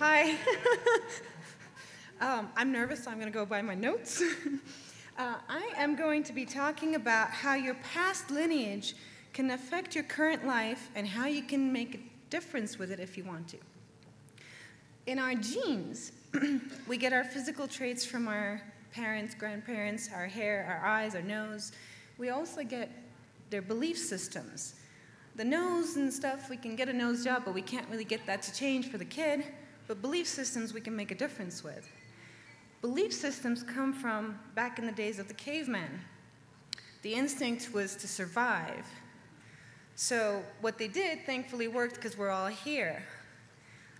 Hi. I'm nervous, so I'm going to go by my notes. I am going to be talking about how your past lineage can affect your current life and how you can make a difference with it if you want to. In our genes, we get our physical traits from our parents, grandparents, our hair, our eyes, our nose. We also get their belief systems. The nose and stuff, we can get a nose job, but we can't really get that to change for the kid. But belief systems we can make a difference with. Belief systems come from back in the days of the caveman. The instinct was to survive. So what they did, thankfully, worked because we're all here.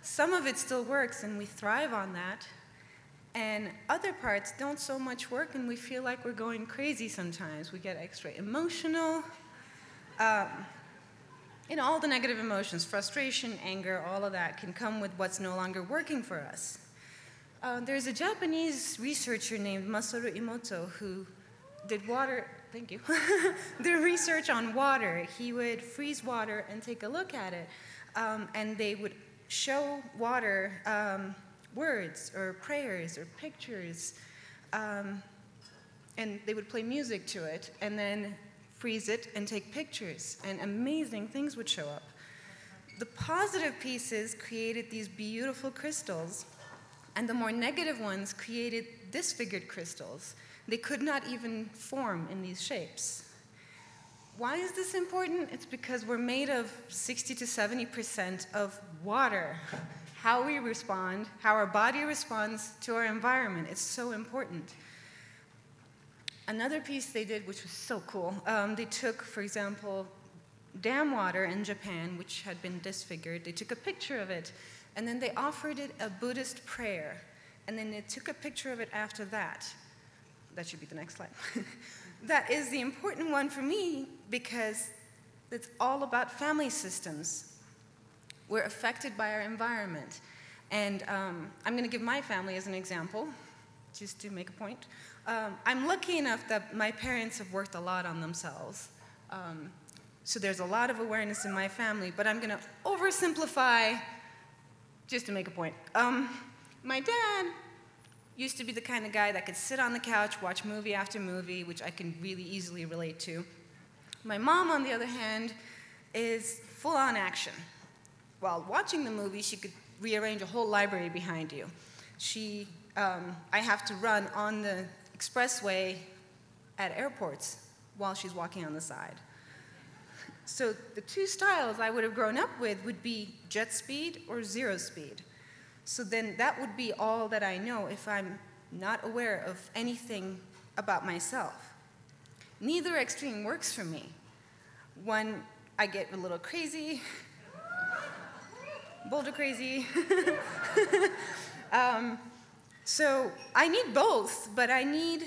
Some of it still works, and we thrive on that. And other parts don't so much work, and we feel like we're going crazy sometimes. We get extra emotional. All the negative emotions, frustration, anger, all of that can come with what's no longer working for us. There's a Japanese researcher named Masaru Emoto who did research on water. He would freeze water and take a look at it, and they would show water words or prayers or pictures, and they would play music to it, and then freeze it and take pictures, and amazing things would show up. The positive pieces created these beautiful crystals, and the more negative ones created disfigured crystals. They could not even form in these shapes. Why is this important? It's because we're made of 60 to 70% of water. How we respond, how our body responds to our environment, it's so important. Another piece they did, which was so cool, they took, for example, dam water in Japan, which had been disfigured. They took a picture of it, and then they offered it a Buddhist prayer. And then they took a picture of it after that. That should be the next slide. That is the important one for me because it's all about family systems. We're affected by our environment. And I'm going to give my family as an example, just to make a point. I'm lucky enough that my parents have worked a lot on themselves. So there's a lot of awareness in my family, but I'm going to oversimplify just to make a point. My dad used to be the kind of guy that could sit on the couch, watch movie after movie, which I can really easily relate to. My mom, on the other hand, is full-on action. While watching the movie, she could rearrange a whole library behind you. I have to run on the expressway at airports while she's walking on the side. So the two styles I would have grown up with would be jet speed or zero speed. So then that would be all that I know if I'm not aware of anything about myself. Neither extreme works for me. One, I get a little crazy, Boulder crazy. So I need both, but I need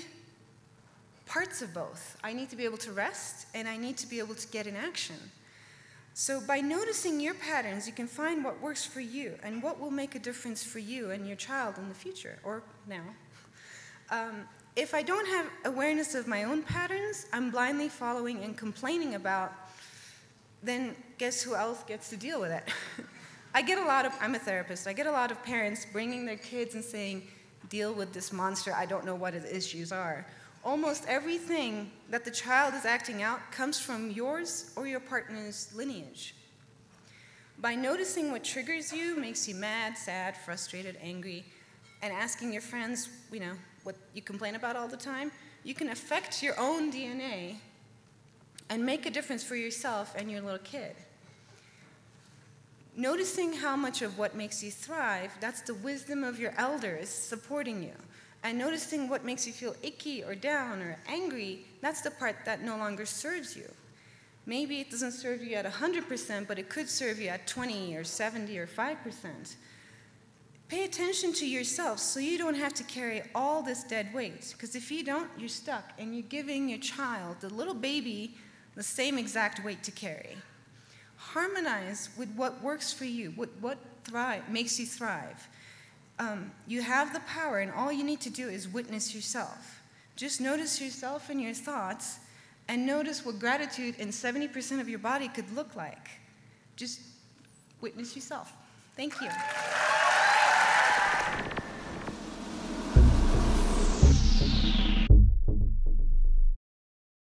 parts of both. I need to be able to rest, and I need to be able to get in action. So by noticing your patterns, you can find what works for you and what will make a difference for you and your child in the future, or now. If I don't have awareness of my own patterns, I'm blindly following and complaining about, then guess who else gets to deal with it? I'm a therapist, I get a lot of parents bringing their kids and saying, deal with this monster, I don't know what his issues are. Almost everything that the child is acting out comes from yours or your partner's lineage. By noticing what triggers you, makes you mad, sad, frustrated, angry, and asking your friends, what you complain about all the time, you can affect your own DNA and make a difference for yourself and your little kid. Noticing how much of what makes you thrive, that's the wisdom of your elders supporting you. And noticing what makes you feel icky or down or angry, that's the part that no longer serves you. Maybe it doesn't serve you at 100%, but it could serve you at 20 or 70 or 5%. Pay attention to yourself so you don't have to carry all this dead weight. Because if you don't, you're stuck, and you're giving your child, the little baby, the same exact weight to carry. Harmonize with what works for you, what makes you thrive. You have the power, and all you need to do is witness yourself. Just notice yourself and your thoughts, and notice what gratitude in 70% of your body could look like. Just witness yourself. Thank you.